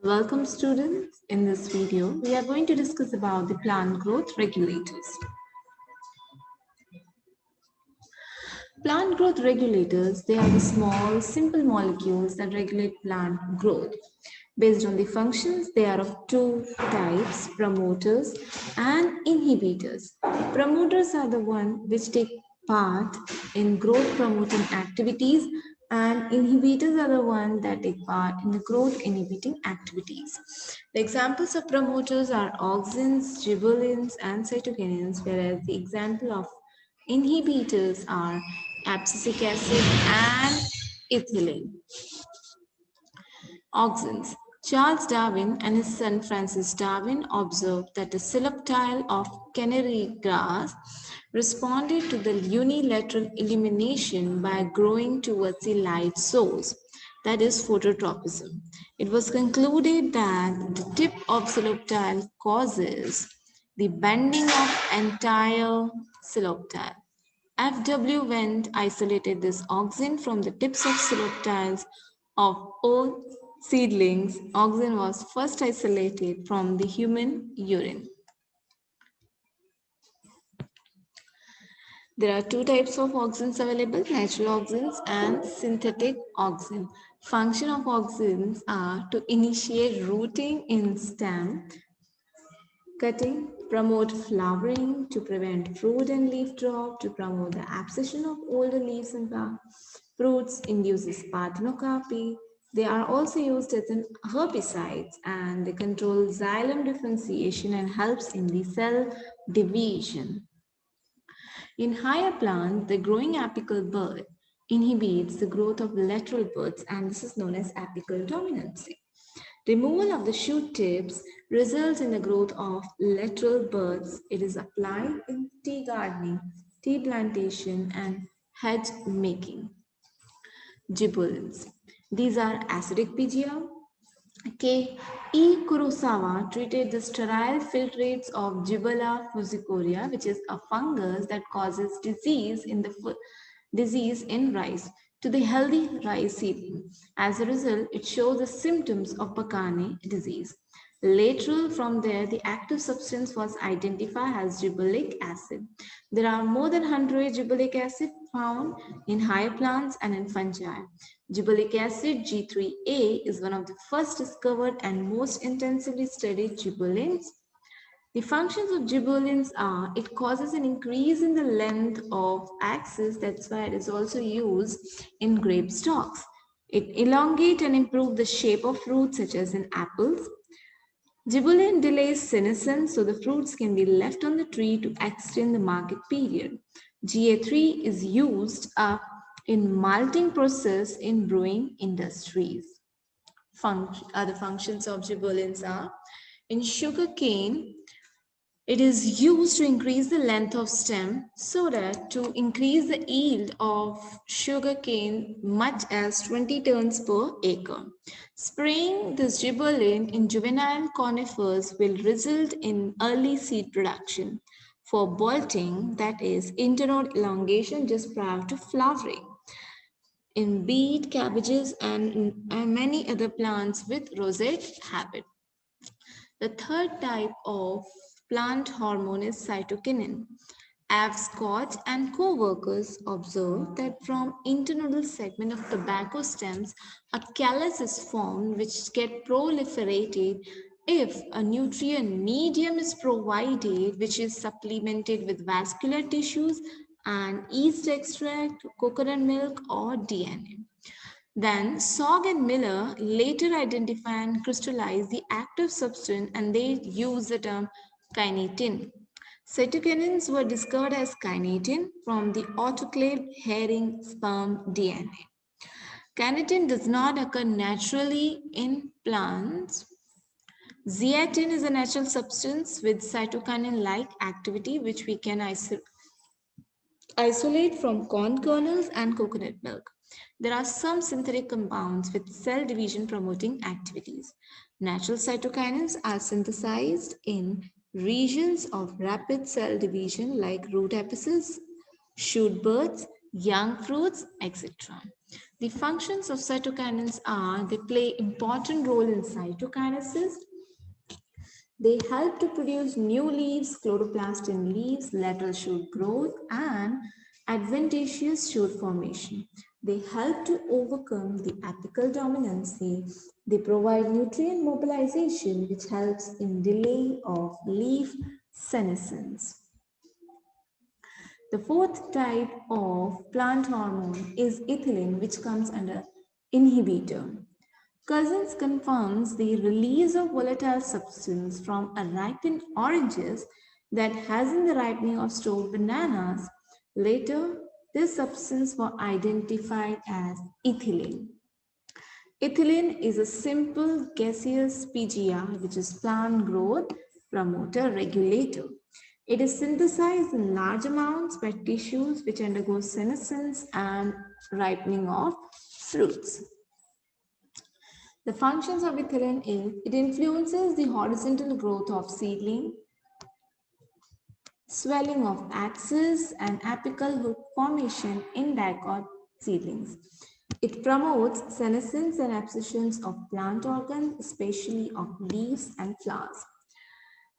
Welcome students. In this video, we are going to discuss about the plant growth regulators. Plant growth regulators, they are the small, simple molecules that regulate plant growth. Based on the functions, they are of two types, promoters and inhibitors. Promoters are the ones which take part in growth promoting activities and inhibitors are the ones that take part in the growth inhibiting activities. The examples of promoters are auxins, gibberellins and cytokinins, whereas the example of inhibitors are abscisic acid and ethylene. Auxins. Charles Darwin and his son Francis Darwin observed that the coleoptile of canary grass responded to the unilateral illumination by growing towards the light source, that is phototropism. It was concluded that the tip of coleoptile causes the bending of entire coleoptile. F.W. Wendt isolated this auxin from the tips of coleoptiles of all seedlings. Auxin was first isolated from the human urine. There are two types of auxins available, natural auxins and synthetic auxin. Function of auxins are to initiate rooting in stem, cutting, promote flowering, to prevent fruit and leaf drop, to promote the abscission of older leaves and fruits, induces parthenocarpy. They are also used as an herbicides and they control xylem differentiation and helps in the cell division. In higher plants, the growing apical bud inhibits the growth of lateral buds and this is known as apical dominancy. Removal of the shoot tips results in the growth of lateral buds. It is applied in tea gardening, tea plantation, and hedge making. Gibberellins. These are acidic PGR. K. E. Kurosawa treated the sterile filtrates of Gibella fusicoria, which is a fungus that causes disease in rice, to the healthy rice seedling. As a result, it shows the symptoms of Bakane disease. Lateral from there, the active substance was identified as gibberellic acid. There are more than 100 gibberellic acid found in higher plants and in fungi. Gibberellic acid G3A is one of the first discovered and most intensively studied gibberellins. The functions of gibberellins are it causes an increase in the length of axis, that's why it is also used in grape stalks. It elongate and improve the shape of fruits such as in apples. Gibberellin delays senescence so the fruits can be left on the tree to extend the market period. GA3 is used in malting process in brewing industries. Other functions of gibberellins are in sugar cane. It is used to increase the length of stem so that to increase the yield of sugar cane much as 20 tons per acre. Spraying this gibberellin in juvenile conifers will result in early seed production. For bolting, that is internode elongation just prior to flowering. In beet, cabbages, and many other plants with rosette habit. The third type of plant hormone is cytokinin. Scott and co-workers observed that from internodal segment of tobacco stems, a callus is formed which get proliferated if a nutrient medium is provided which is supplemented with vascular tissues and yeast extract, coconut milk or DNA. Then Sogg and Miller later identify and crystallize the active substance and they use the term kinetin. Cytokinins were discovered as kinetin from the autoclaved herring sperm DNA. Kinetin does not occur naturally in plants. Zeatin is a natural substance with cytokinin-like activity which we can isolate from corn kernels and coconut milk. There are some synthetic compounds with cell division promoting activities. Natural cytokinins are synthesized in regions of rapid cell division like root apices, shoot buds, young fruits, etc. The functions of cytokinins are they play important role in cytokinesis. They help to produce new leaves, chloroplast in leaves, lateral shoot growth, and adventitious shoot formation. They help to overcome the apical dominancy. They provide nutrient mobilization, which helps in delay of leaf senescence. The fourth type of plant hormone is ethylene, which comes under inhibitor. Cousins confirms the release of volatile substance from a ripened oranges that has in the ripening of stored bananas. Later, this substance was identified as ethylene. Ethylene is a simple gaseous PGR, which is plant growth promoter regulator. It is synthesized in large amounts by tissues which undergo senescence and ripening of fruits. The functions of ethylene is it influences the horizontal growth of seedling, swelling of axis, and apical hook formation in dicot seedlings. It promotes senescence and abscissions of plant organs, especially of leaves and flowers.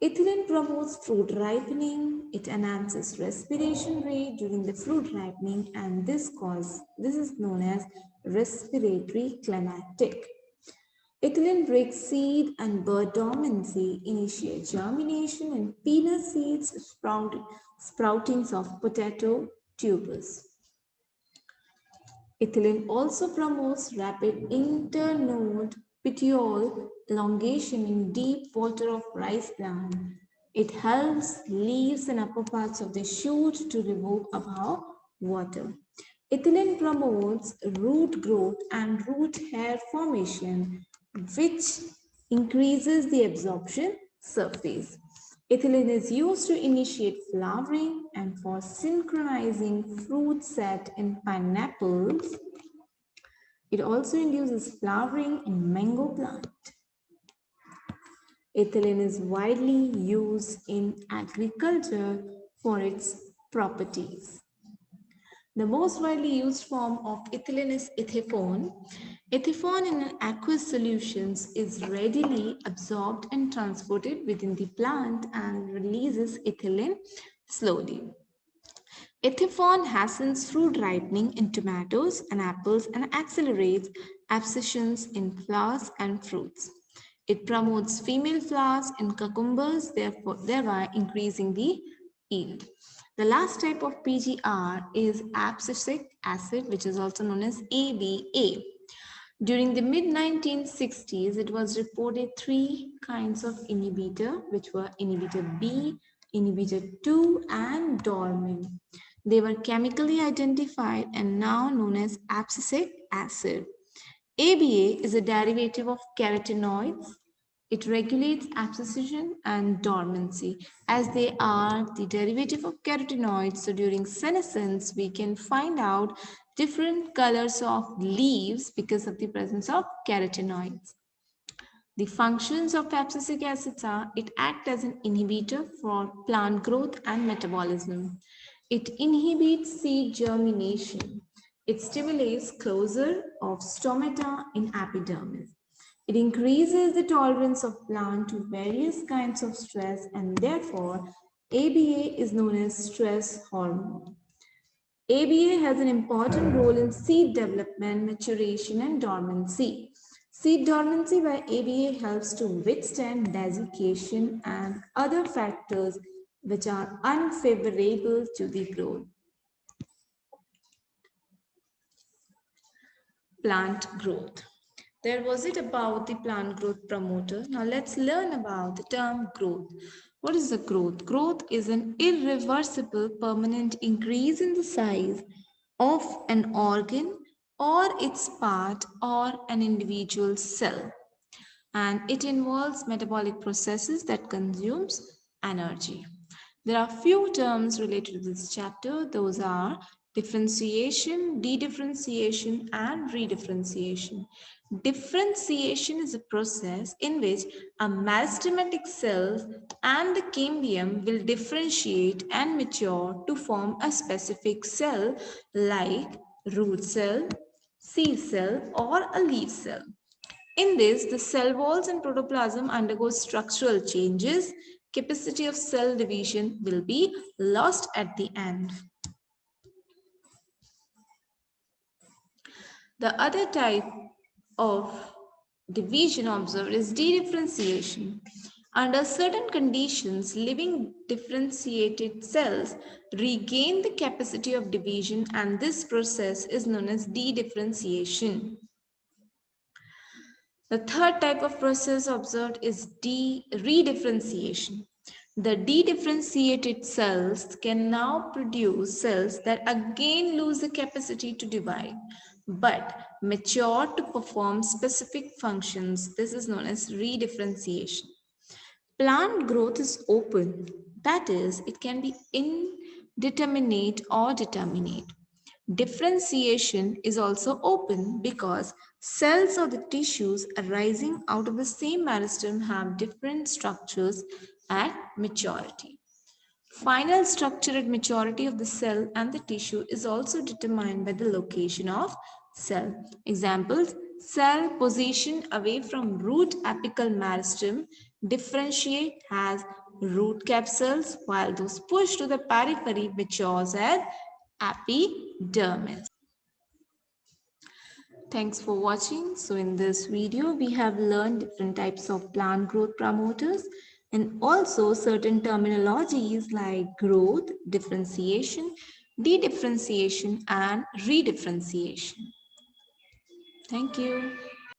Ethylene promotes fruit ripening. It enhances respiration rate during the fruit ripening, and this is known as respiratory climactic. Ethylene breaks seed and bud dormancy, initiate germination in peanut seeds, sproutings of potato tubers. Ethylene also promotes rapid internode petiole elongation in deep water of rice plant. It helps leaves and upper parts of the shoot to revolve above water. Ethylene promotes root growth and root hair formation, which increases the absorption surface. Ethylene is used to initiate flowering and for synchronizing fruit set in pineapples. It also induces flowering in mango plant. Ethylene is widely used in agriculture for its properties. The most widely used form of ethylene is ethifone. Ethifone in aqueous solutions is readily absorbed and transported within the plant and releases ethylene slowly. Ethifone hastens fruit ripening in tomatoes and apples and accelerates abscissions in flowers and fruits. It promotes female flowers in cucumbers, thereby increasing the yield. The last type of PGR is abscisic acid, which is also known as ABA. During the mid-1960s, it was reported three kinds of inhibitor, which were inhibitor B, inhibitor 2, and dormin. They were chemically identified and now known as abscisic acid. ABA is a derivative of carotenoids. It regulates abscission and dormancy as they are the derivative of carotenoids. So during senescence, we can find out different colors of leaves because of the presence of carotenoids. The functions of abscisic acids are it acts as an inhibitor for plant growth and metabolism. It inhibits seed germination. It stimulates closure of stomata in epidermis. It increases the tolerance of plant to various kinds of stress and therefore ABA is known as stress hormone. ABA has an important role in seed development, maturation and dormancy. Seed dormancy by ABA helps to withstand desiccation and other factors which are unfavorable to the growth. Plant growth. There was it about the plant growth promoter. Now let's learn about the term growth. What is the growth? Growth is an irreversible permanent increase in the size of an organ or its part or an individual cell. And it involves metabolic processes that consumes energy. There are few terms related to this chapter. Those are differentiation, dedifferentiation, and redifferentiation. Differentiation is a process in which a meristematic cell and the cambium will differentiate and mature to form a specific cell like root cell, seed cell, or a leaf cell. In this, the cell walls and protoplasm undergo structural changes. Capacity of cell division will be lost at the end. The other type of division observed is dedifferentiation. Under certain conditions, living differentiated cells regain the capacity of division, and this process is known as dedifferentiation. The third type of process observed is redifferentiation. The dedifferentiated cells can now produce cells that again lose the capacity to divide but mature to perform specific functions. This is known as redifferentiation. Plant growth is open, that is, it can be indeterminate or determinate. Differentiation is also open because cells or the tissues arising out of the same meristem have different structures at maturity. Final structure at maturity of the cell and the tissue is also determined by the location of cell. Examples: cell position away from root apical meristem differentiate as root capsules, while those pushed to the periphery matures as epidermis. Thanks for watching. So in this video, we have learned different types of plant growth promoters and also certain terminologies like growth, differentiation, dedifferentiation, and redifferentiation. Thank you.